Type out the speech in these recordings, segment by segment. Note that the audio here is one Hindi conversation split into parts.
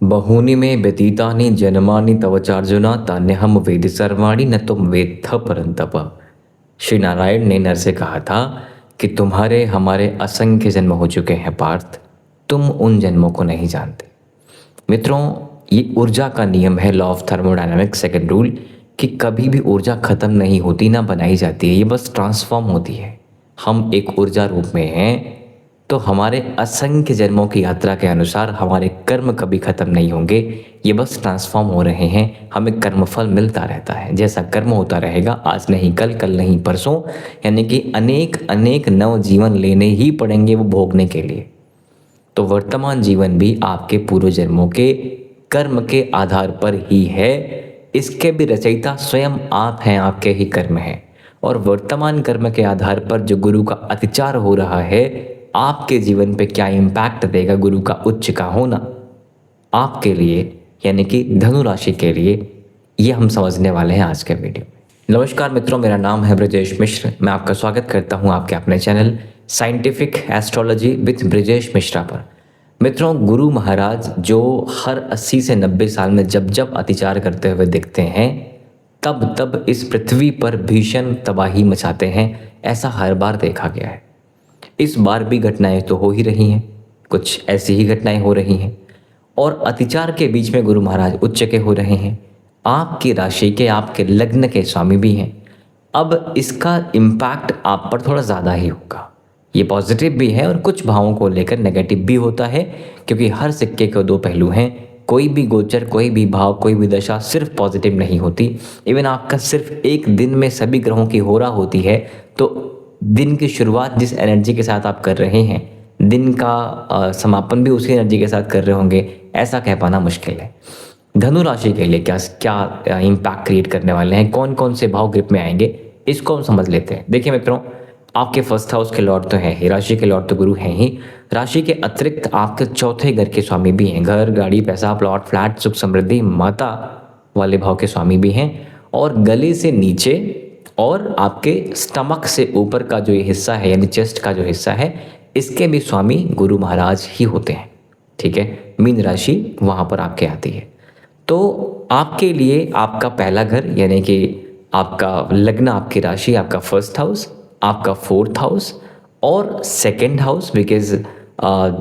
बहूनि मे व्यतीतानि जन्मानि तव चार्जुना तान्यहम वेद सर्वाणि न तुम वेत्थ परंतप। श्री नारायण ने नर से कहा था कि तुम्हारे हमारे असंख्य जन्म हो चुके हैं पार्थ, तुम उन जन्मों को नहीं जानते। मित्रों, ये ऊर्जा का नियम है, law of thermodynamics second rule, कि कभी भी ऊर्जा खत्म नहीं होती ना बनाई जाती है, ये बस ट्रांसफॉर्म होती है। हम एक ऊर्जा रूप में हैं, तो हमारे असंख्य जन्मों की यात्रा के अनुसार हमारे कर्म कभी खत्म नहीं होंगे, ये बस ट्रांसफॉर्म हो रहे हैं। हमें कर्मफल मिलता रहता है, जैसा कर्म होता रहेगा, आज नहीं कल, कल नहीं परसों, यानी कि अनेक अनेक नव जीवन लेने ही पड़ेंगे वो भोगने के लिए। तो वर्तमान जीवन भी आपके पूर्व जन्मों के कर्म के आधार पर ही है। इसके भी रचयिता स्वयं आप हैं, आपके ही कर्म हैं। और वर्तमान कर्म के आधार पर जो गुरु का अतिचार हो रहा है, आपके जीवन पे क्या इम्पैक्ट देगा गुरु का उच्च का होना आपके लिए, यानी कि धनु राशि के लिए, ये हम समझने वाले हैं आज के वीडियो में। नमस्कार मित्रों, मेरा नाम है ब्रजेश मिश्र। मैं आपका स्वागत करता हूं आपके अपने channel scientific astrology with Brajesh Mishra पर। मित्रों, गुरु महाराज जो हर 80 से 90 साल में जब जब अतिचार करते हुए दिखते हैं, तब तब इस पृथ्वी पर भीषण तबाही मचाते हैं। ऐसा हर बार देखा गया है। इस बार भी घटनाएं तो हो ही रही हैं, कुछ ऐसी ही घटनाएं हो रही हैं। और अतिचार के बीच में गुरु महाराज उच्च के हो रहे हैं, आपकी राशि के, आपके लग्न के स्वामी भी हैं। अब इसका इम्पैक्ट आप पर थोड़ा ज़्यादा ही होगा। ये पॉजिटिव भी है और कुछ भावों को लेकर नेगेटिव भी होता है, क्योंकि हर सिक्के के दो पहलू हैं। कोई भी गोचर, कोई भी भाव, कोई भी दशा सिर्फ पॉजिटिव नहीं होती। इवन आपका सिर्फ एक दिन में सभी ग्रहों की होरा होती है, तो दिन की शुरुआत जिस एनर्जी के साथ आप कर रहे हैं, दिन का समापन भी उसी एनर्जी के साथ कर रहे होंगे, ऐसा कह पाना मुश्किल है। धनु राशि के लिए क्या क्या इम्पैक्ट क्रिएट करने वाले हैं, कौन कौन से भाव ग्रिप में आएंगे, इसको हम समझ लेते हैं। देखिए मित्रों, आपके फर्स्ट हाउस के लॉर्ड तो हैं ही, राशि के लॉर्ड तो गुरु हैं ही। राशि के अतिरिक्त आपके चौथे घर के स्वामी भी हैं। घर, गाड़ी, पैसा, प्लॉट, फ्लैट, सुख समृद्धि, माता वाले भाव के स्वामी भी हैं। और गले से नीचे और आपके स्टमक से ऊपर का जो ये हिस्सा है, यानी चेस्ट का जो हिस्सा है, इसके भी स्वामी गुरु महाराज ही होते हैं। ठीक है, मीन राशि वहाँ पर आपके आती है। तो आपके लिए आपका पहला घर, यानी कि आपका लग्न, आपकी राशि, आपका फर्स्ट हाउस, आपका फोर्थ हाउस और सेकंड हाउस, बिकॉज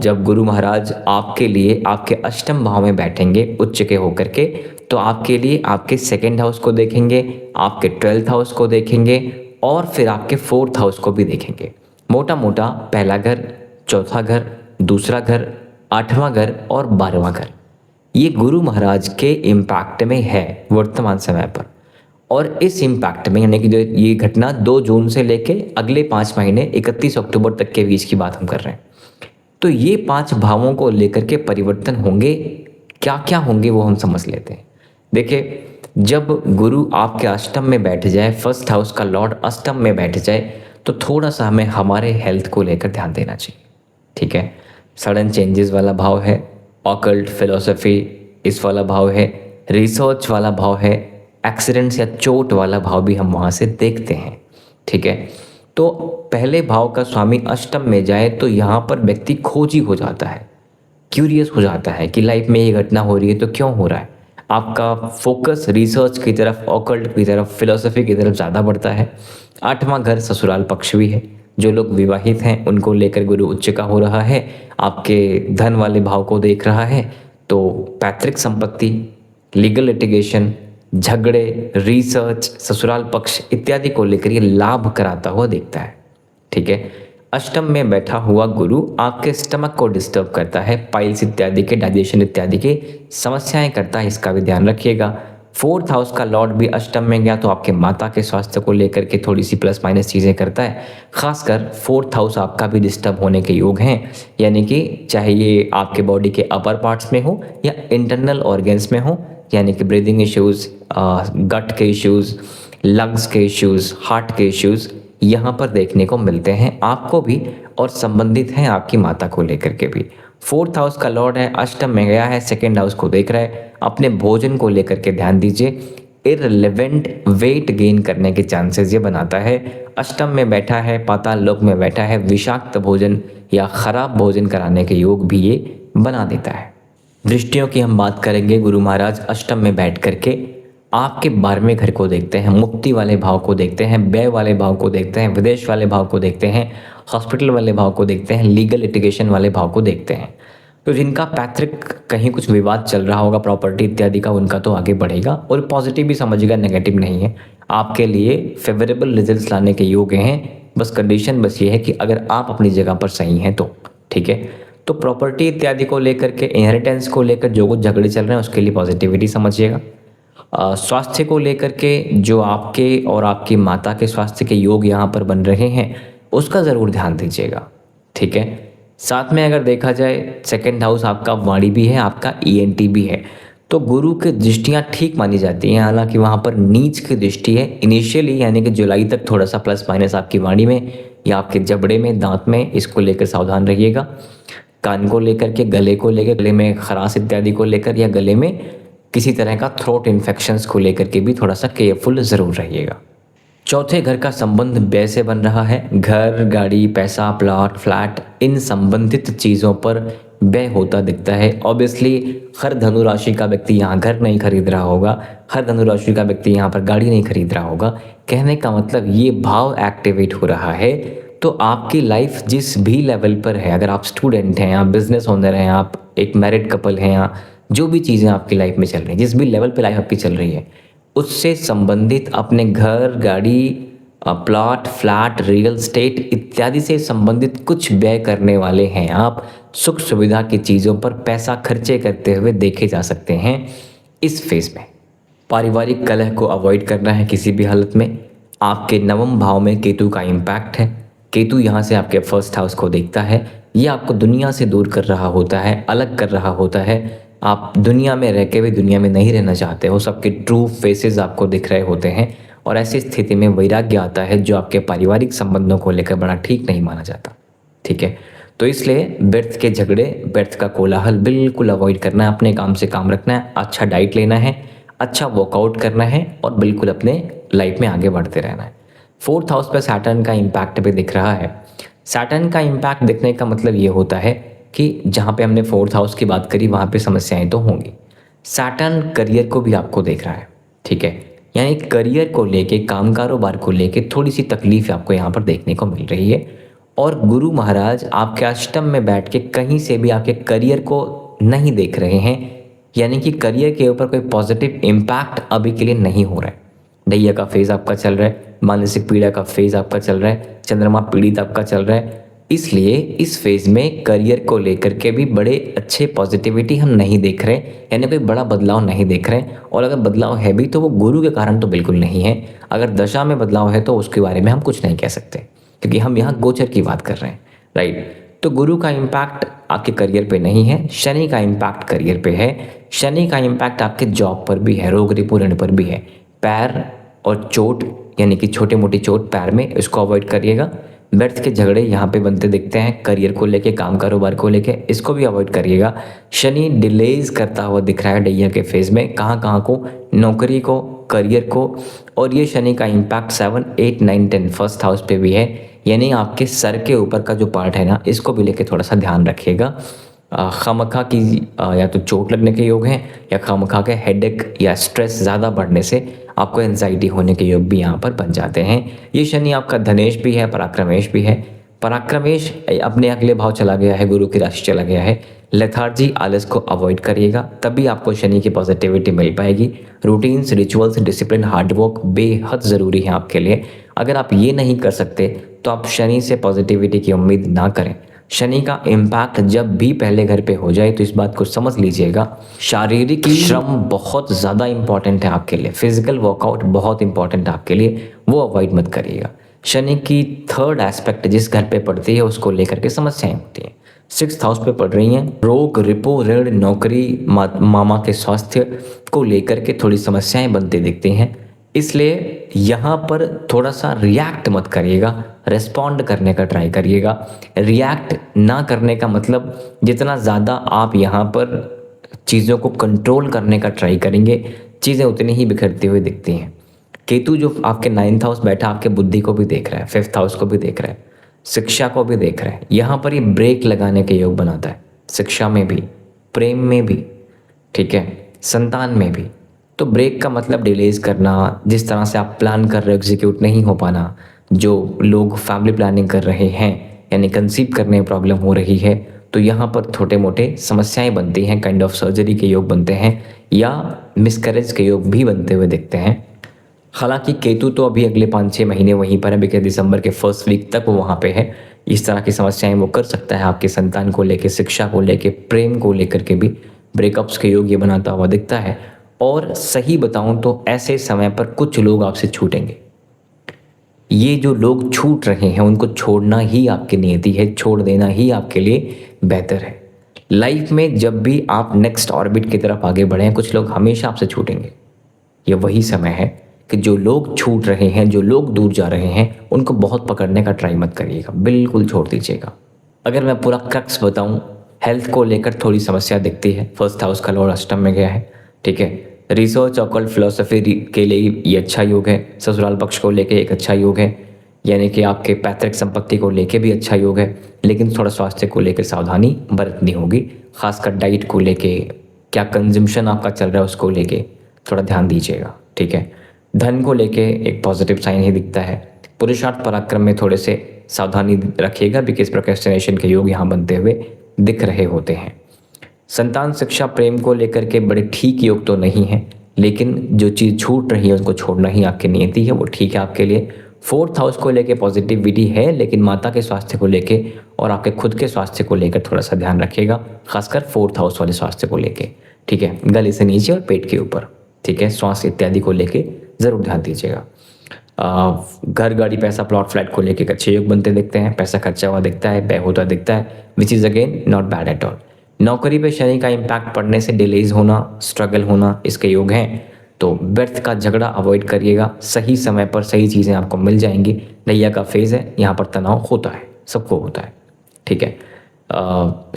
जब गुरु महाराज आपके लिए आपके अष्टम भाव में बैठेंगे उच्च के होकर के, तो आपके लिए आपके सेकंड हाउस को देखेंगे, आपके 12th हाउस को देखेंगे और फिर आपके 4th हाउस को भी देखेंगे। मोटा मोटा पहला घर, चौथा घर, दूसरा घर, 8वां घर और 12वां घर, ये गुरु महाराज के इम्पैक्ट में है वर्तमान समय पर। और इस इम्पैक्ट में, यानी कि जो ये घटना 2 जून से लेके अगले 5 महीने 31 अक्टूबर तक के बीच की बात हम कर रहे हैं, तो ये 5 भावों को लेकर के परिवर्तन होंगे। क्या क्या होंगे वो हम समझ लेते हैं। देखिए, जब गुरु आपके अष्टम में बैठ जाए, फर्स्ट हाउस का लॉर्ड अष्टम में बैठ जाए, तो थोड़ा सा हमें हमारे हेल्थ को लेकर ध्यान देना चाहिए। ठीक है, सडन चेंजेस वाला भाव है, ऑकल्ट, फिलोसफी इस वाला भाव है, रिसर्च वाला भाव है, एक्सीडेंट्स या चोट वाला भाव भी हम वहाँ से देखते हैं। ठीक है, तो पहले भाव का स्वामी अष्टम में जाए तो यहाँ पर व्यक्ति खोजी हो जाता है, क्यूरियस हो जाता है कि लाइफ में ये घटना हो रही है तो क्यों हो रहा है। आपका फोकस रिसर्च की तरफ, ऑकल्ट की तरफ, फिलोसफी की तरफ ज़्यादा बढ़ता है। 8वां घर ससुराल पक्ष भी है। जो लोग विवाहित हैं उनको लेकर गुरु उच्च का हो रहा है, आपके धन वाले भाव को देख रहा है, तो पैतृक संपत्ति, लीगल लिटिगेशन, झगड़े, रिसर्च, ससुराल पक्ष इत्यादि को लेकर ये लाभ कराता हुआ दिखता है। ठीक है, अष्टम में बैठा हुआ गुरु आपके स्टमक को डिस्टर्ब करता है, पाइल्स इत्यादि के, डाइजेशन इत्यादि के समस्याएं करता है, इसका भी ध्यान रखिएगा। 4th हाउस का लॉर्ड भी अष्टम में गया तो आपके माता के स्वास्थ्य को लेकर के थोड़ी सी प्लस माइनस चीज़ें करता है। खासकर 4th हाउस आपका भी डिस्टर्ब होने के योग हैं, यानी कि चाहे ये आपके बॉडी के अपर पार्ट्स में हो या इंटरनल ऑर्गन्स में हो, यानी कि ब्रीदिंग इश्यूज़, गट के इश्यूज़, लंग्स के इश्यूज़, हार्ट के इश्यूज़ यहाँ पर देखने को मिलते हैं आपको भी, और संबंधित हैं आपकी माता को लेकर के भी। 4th हाउस का लॉर्ड है, अष्टम में गया है, सेकंड हाउस को देख रहा है। अपने भोजन को लेकर के ध्यान दीजिए, इररिलेवेंट वेट गेन करने के चांसेस ये बनाता है। अष्टम में बैठा है, पाताल लोक में बैठा है, विषाक्त भोजन या खराब भोजन कराने के योग भी ये बना देता है। दृष्टियों की हम बात करेंगे, गुरु महाराज अष्टम में बैठ करके आपके 12वें घर को देखते हैं, मुक्ति वाले भाव को देखते हैं, व्यय वाले भाव को देखते हैं, विदेश वाले भाव को देखते हैं, हॉस्पिटल वाले भाव को देखते हैं, लीगल लिटिगेशन वाले भाव को देखते हैं। तो जिनका पैतृक कहीं कुछ विवाद चल रहा होगा प्रॉपर्टी इत्यादि का, उनका तो आगे बढ़ेगा और पॉजिटिव भी समझिएगा, नेगेटिव नहीं है। आपके लिए फेवरेबल रिजल्ट्स लाने के योग्य हैं। बस कंडीशन बस ये है कि अगर आप अपनी जगह पर सही हैं तो ठीक है। तो प्रॉपर्टी इत्यादि को लेकर के, इनहेरिटेंस को लेकर जो कुछ झगड़े चल रहे हैं उसके लिए पॉजिटिविटी समझिएगा। स्वास्थ्य को लेकर के जो आपके और आपकी माता के स्वास्थ्य के योग यहाँ पर बन रहे हैं उसका ज़रूर ध्यान दीजिएगा, ठीक है। साथ में अगर देखा जाए सेकंड हाउस आपका वाणी भी है, आपका ईएनटी भी है, तो गुरु की दृष्टियाँ ठीक मानी जाती हैं। हालांकि वहाँ पर नीच की दृष्टि है इनिशियली, यानी कि जुलाई तक थोड़ा सा प्लस माइनस आपकी वाणी में या आपके जबड़े में, दांत में, इसको लेकर सावधान रहिएगा। कान को लेकर के, गले को लेकर, गले में खराश इत्यादि को लेकर या गले में किसी तरह का थ्रोट इन्फेक्शंस को लेकर के भी थोड़ा सा केयरफुल ज़रूर रहिएगा। चौथे घर का संबंध व्यय से बन रहा है। घर, गाड़ी, पैसा, प्लॉट, फ्लैट, इन संबंधित चीज़ों पर व्यय होता दिखता है। ऑब्वियसली हर धनु राशि का व्यक्ति यहाँ घर नहीं खरीद रहा होगा, हर धनु राशि का व्यक्ति यहाँ पर गाड़ी नहीं खरीद रहा होगा। कहने का मतलब ये भाव एक्टिवेट हो रहा है। तो आपकी लाइफ जिस भी लेवल पर है, अगर आप स्टूडेंट हैं, आप बिजनेस ओनर हैं, आप एक मैरिड कपल हैं, या जो भी चीज़ें आपकी लाइफ में चल रही हैं, जिस भी लेवल पे लाइफ आपकी चल रही है, उससे संबंधित अपने घर, गाड़ी, प्लॉट, फ्लैट, रियल स्टेट इत्यादि से संबंधित कुछ व्यय करने वाले हैं आप। सुख सुविधा की चीज़ों पर पैसा खर्चे करते हुए देखे जा सकते हैं इस फेज में। पारिवारिक कलह को अवॉइड करना है किसी भी हालत में। आपके नवम भाव में केतु का इम्पैक्ट है। केतु यहाँ से आपके फर्स्ट हाउस को देखता है। ये आपको दुनिया से दूर कर रहा होता है, अलग कर रहा होता है। आप दुनिया में रह के भी दुनिया में नहीं रहना चाहते हो, सबके ट्रू फेसेस आपको दिख रहे होते हैं और ऐसी स्थिति में वैराग्य आता है जो आपके पारिवारिक संबंधों को लेकर बड़ा ठीक नहीं माना जाता, ठीक है। तो इसलिए व्यर्थ के झगड़े, व्यर्थ का कोलाहल बिल्कुल अवॉइड करना है, अपने काम से काम रखना है, अच्छा डाइट लेना है, अच्छा वर्कआउट करना है और बिल्कुल अपने लाइफ में आगे बढ़ते रहना है। फोर्थ हाउस पर सैटर्न का इम्पैक्ट भी दिख रहा है। सैटर्न का इम्पैक्ट दिखने का मतलब ये होता है कि जहाँ पे हमने फोर्थ हाउस की बात करी वहाँ पे समस्याएं तो होंगी। सैटर्न करियर को भी आपको देख रहा है, ठीक है। यानी करियर को लेके, काम कारोबार को लेके थोड़ी सी तकलीफ आपको यहाँ पर देखने को मिल रही है। और गुरु महाराज आपके अष्टम में बैठ के कहीं से भी आपके करियर को नहीं देख रहे हैं, यानी कि करियर के ऊपर कोई पॉजिटिव इम्पैक्ट अभी के लिए नहीं हो रहा है। दैया का फेज़ आपका चल रहा है, मानसिक पीड़ा का फेज़ आपका चल रहा है, चंद्रमा पीड़ित आपका चल रहा है। इसलिए इस फेज़ में करियर को लेकर के भी बड़े अच्छे पॉजिटिविटी हम नहीं देख रहे, यानी कोई बड़ा बदलाव नहीं देख रहे। और अगर बदलाव है भी तो वो गुरु के कारण तो बिल्कुल नहीं है। अगर दशा में बदलाव है तो उसके बारे में हम कुछ नहीं कह सकते, क्योंकि हम यहाँ गोचर की बात कर रहे हैं, राइट। तो गुरु का इम्पैक्ट आपके करियर पे नहीं है, शनि का इम्पैक्ट करियर पे है। शनि का इम्पैक्ट आपके जॉब पर भी है, रोग रिपुण पर भी है। पैर और चोट, यानी कि छोटी मोटी चोट पैर में, इसको अवॉइड करिएगा। व्यर्थ के झगड़े यहाँ पे बनते दिखते हैं करियर को लेके, काम कारोबार को लेके, इसको भी अवॉइड करिएगा। शनि डिलेज करता हुआ दिख रहा है दैया के फेज में, कहाँ को, नौकरी को, करियर को। और ये शनि का इम्पैक्ट 7, 8, 9, 10 फर्स्ट हाउस पे भी है, यानी आपके सर के ऊपर का जो पार्ट है ना, इसको भी लेके थोड़ा सा ध्यान रखिएगा। खामखा की या तो चोट लगने के योग हैं, या खामखा के हेडेक या स्ट्रेस ज़्यादा बढ़ने से आपको एंजाइटी होने के योग भी यहाँ पर बन जाते हैं। ये शनि आपका धनेश भी है, पराक्रमेश भी है। पराक्रमेश अपने अगले भाव चला गया है, गुरु की राशि चला गया है। लेथार्जी, आलस को अवॉइड करिएगा, तभी आपको शनि की पॉजिटिविटी मिल पाएगी। रूटीन्स, रिचुअल्स, डिसिप्लिन, हार्डवर्क बेहद ज़रूरी है आपके लिए। अगर आप ये नहीं कर सकते तो आप शनि से पॉजिटिविटी की उम्मीद ना करें। शनि का इम्पैक्ट जब भी पहले घर पे हो जाए तो इस बात को समझ लीजिएगा, शारीरिक श्रम बहुत ज़्यादा इंपॉर्टेंट है आपके लिए, फिजिकल वर्कआउट बहुत इंपॉर्टेंट है आपके लिए, वो अवॉइड मत करिएगा। शनि की थर्ड एस्पेक्ट जिस घर पे पड़ती है उसको लेकर के समस्याएं होती हैं। 6th हाउस पे पड़ रही हैं, रोग, रिपो, ऋण, नौकरी, मामा के स्वास्थ्य को लेकर के थोड़ी समस्याएं बनती दिखती हैं। इसलिए यहाँ पर थोड़ा सा रिएक्ट मत करिएगा, रिस्पॉन्ड करने का ट्राई करिएगा। रिएक्ट ना करने का मतलब जितना ज़्यादा आप यहाँ पर चीज़ों को कंट्रोल करने का ट्राई करेंगे, चीज़ें उतनी ही बिखरती हुई दिखती हैं। केतु जो आपके 9th हाउस बैठा आपके बुद्धि को भी देख रहा है, 5th हाउस को भी देख रहा है, शिक्षा को भी देख रहा है। यहाँ पर ये ब्रेक लगाने के योग बनाता है, शिक्षा में भी, प्रेम में भी, ठीक है, संतान में भी। तो ब्रेक का मतलब डिलेज करना, जिस तरह से आप प्लान कर रहे हो एग्जीक्यूट नहीं हो पाना, जो लोग फैमिली प्लानिंग कर रहे हैं यानी कंसीव करने में प्रॉब्लम हो रही है, तो यहाँ पर छोटे मोटे समस्याएं बनती हैं, काइंड ऑफ सर्जरी के योग बनते हैं या मिसकैरेज के योग भी बनते हुए दिखते हैं। हालांकि केतु तो अभी अगले 5-6 महीने वहीं पर है, बिकॉज दिसंबर के फर्स्ट वीक तक वो वहाँ पे है। इस तरह की समस्याएं वो कर सकता है आपके संतान को लेके, शिक्षा को लेके, प्रेम को लेकर के भी ब्रेकअप्स के योग ये बनाता हुआ दिखता है। और सही बताऊं तो ऐसे समय पर कुछ लोग आपसे छूटेंगे। ये जो लोग छूट रहे हैं उनको छोड़ना ही आपकी नियति है, छोड़ देना ही आपके लिए बेहतर है। लाइफ में जब भी आप नेक्स्ट ऑर्बिट की तरफ आगे बढ़े, कुछ लोग हमेशा आपसे छूटेंगे। ये वही समय है कि जो लोग छूट रहे हैं, जो लोग दूर जा रहे हैं, उनको बहुत पकड़ने का ट्राई मत करिएगा, बिल्कुल छोड़ दीजिएगा। अगर मैं पूरा क्रक्स बताऊं, हेल्थ को लेकर थोड़ी समस्या दिखती है। फर्स्ट हाउस का लॉर्ड अष्टम में गया है, ठीक है। रिसर्च ऑकल्ट फिलोसफी के लिए ये अच्छा योग है। ससुराल पक्ष को लेके एक अच्छा योग है, यानी कि आपके पैतृक संपत्ति को लेके भी अच्छा योग है। लेकिन थोड़ा स्वास्थ्य को लेकर सावधानी बरतनी होगी, खासकर डाइट को लेके, क्या कंजम्पशन आपका चल रहा है उसको लेके थोड़ा ध्यान दीजिएगा, ठीक है। धन को लेके एक पॉजिटिव साइन ही दिखता है। पुरुषार्थ पराक्रम में थोड़े से सावधानी रखिएगा, बिकॉज प्रोक्रेस्टिनेशन के योग यहाँ बनते हुए दिख रहे होते हैं। संतान, शिक्षा, प्रेम को लेकर के बड़े ठीक योग तो नहीं है, लेकिन जो चीज़ छूट रही है उसको छोड़ना ही आपकी नियति है, वो ठीक है आपके लिए। फोर्थ हाउस को लेके पॉजिटिविटी है, लेकिन माता के स्वास्थ्य को लेके और आपके खुद के स्वास्थ्य को लेकर थोड़ा सा ध्यान रखिएगा, खासकर फोर्थ हाउस वाले स्वास्थ्य को लेके, ठीक है। गले से नीचे और पेट के ऊपर, ठीक है, श्वास इत्यादि को लेके ज़रूर ध्यान दीजिएगा। घर, गाड़ी, पैसा, प्लॉट, फ्लैट को लेके अच्छे योग बनते दिखते हैं। पैसा खर्चा हुआ दिखता है, व्यय होता दिखता है, which is again not bad at all. नौकरी पे शनि का इम्पैक्ट पड़ने से डिलेज होना, स्ट्रगल होना, इसके योग हैं। तो व्यर्थ का झगड़ा अवॉइड करिएगा, सही समय पर सही चीज़ें आपको मिल जाएंगी। नैया का फेज़ है, यहाँ पर तनाव होता है, सबको होता है, ठीक है।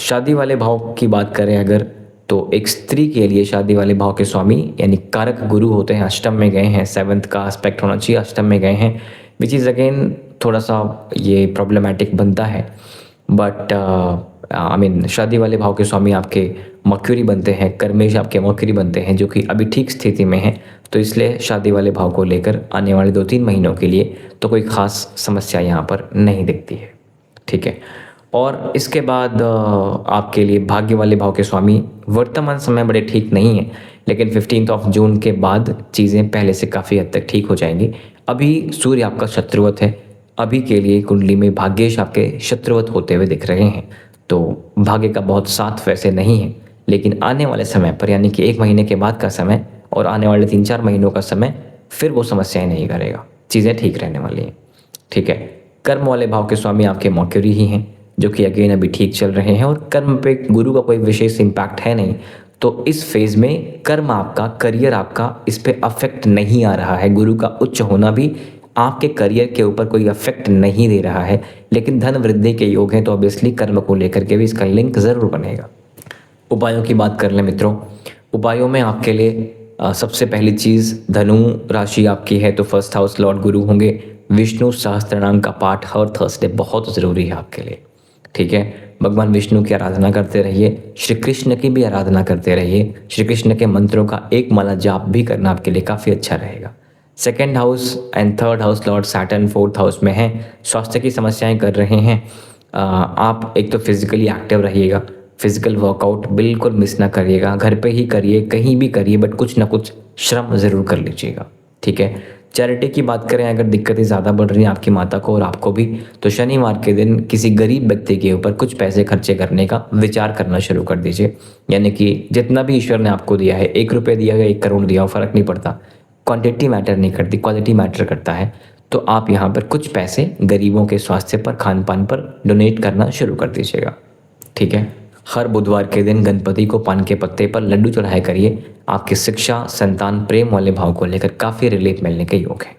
शादी वाले भाव की बात करें अगर, तो एक स्त्री के लिए शादी वाले भाव के स्वामी यानी कारक गुरु होते हैं, अष्टम में गए हैं। 7th का एस्पेक्ट होना चाहिए, अष्टम में गए हैं, विच इज़ अगेन थोड़ा सा ये प्रॉब्लमेटिक बनता है। बट आई मीन शादी वाले भाव के स्वामी आपके मर्क्यूरी बनते हैं, कर्मेश आपके मर्क्यूरी बनते हैं, जो कि अभी ठीक स्थिति में है। तो इसलिए शादी वाले भाव को लेकर आने वाले 2-3 महीनों के लिए तो कोई ख़ास समस्या यहाँ पर नहीं दिखती है, ठीक है। और इसके बाद आपके लिए भाग्य वाले भाव के स्वामी वर्तमान समय बड़े ठीक नहीं है, लेकिन 15 जून के बाद चीज़ें पहले से काफ़ी हद तक ठीक हो जाएंगी। अभी सूर्य आपका शत्रुवत है, अभी के लिए कुंडली में भाग्येश आपके शत्रुवत होते हुए दिख रहे हैं। तो भाग्य का बहुत साथ वैसे नहीं है, लेकिन आने वाले समय पर यानी कि 1 महीने के बाद का समय और आने वाले 3-4 महीनों का समय फिर वो समस्याएं नहीं करेगा, चीज़ें ठीक रहने वाली हैं, ठीक है। कर्म वाले भाव के स्वामी आपके मर्क्यूरी ही हैं, जो कि अगेन अभी ठीक चल रहे हैं और कर्म पे गुरु का कोई विशेष इम्पैक्ट है नहीं। तो इस फेज़ में कर्म आपका, करियर आपका, इस पे अफेक्ट नहीं आ रहा है। गुरु का उच्च होना भी आपके करियर के ऊपर कोई अफेक्ट नहीं दे रहा है, लेकिन धन वृद्धि के योग हैं, तो ऑब्वियसली कर्म को लेकर के भी इसका लिंक ज़रूर बनेगा। उपायों की बात कर लें मित्रों, उपायों में आपके लिए सबसे पहली चीज़, धनु राशि आपकी है तो फर्स्ट हाउस लॉर्ड गुरु होंगे। विष्णु सहस्त्रनाम का पाठ हर थर्सडे बहुत ज़रूरी है आपके लिए, ठीक है। भगवान विष्णु की आराधना करते रहिए, श्री कृष्ण की भी आराधना करते रहिए। श्री कृष्ण के मंत्रों का एक माला जाप भी करना आपके लिए काफ़ी अच्छा रहेगा। 2nd house and 3rd house Lord Saturn 4th house में हैं, स्वास्थ्य की समस्याएं कर रहे हैं। आप एक तो फिजिकली एक्टिव रहिएगा, फिजिकल वर्कआउट बिल्कुल मिस ना करिएगा, घर पे ही करिए, कहीं भी करिए, बट कुछ ना कुछ श्रम ज़रूर कर लीजिएगा, ठीक है। चैरिटी की बात करें, अगर दिक्कतें ज़्यादा बढ़ रही हैं आपकी माता को और आपको भी, तो शनिवार के दिन किसी गरीब व्यक्ति के ऊपर कुछ पैसे खर्चे करने का विचार करना शुरू कर दीजिए। यानी कि जितना भी ईश्वर ने आपको दिया है, 1 रुपये दिया या 1 करोड़ दिया हो, फ़र्क नहीं पड़ता, क्वांटिटी मैटर नहीं करती, क्वालिटी मैटर करता है। तो आप यहाँ पर कुछ पैसे गरीबों के स्वास्थ्य पर, खान पान पर डोनेट करना शुरू कर दीजिएगा, ठीक है। हर बुधवार के दिन गणपति को पान के पत्ते पर लड्डू चढ़ाया करिए। आपकी शिक्षा, संतान, प्रेम वाले भाव को लेकर काफ़ी रिलीफ मिलने के योग है।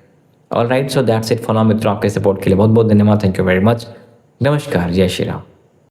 All right, so that's it for now मित्रों। आपके सपोर्ट के लिए बहुत बहुत धन्यवाद। Thank you very much. नमस्कार, जय श्री राम।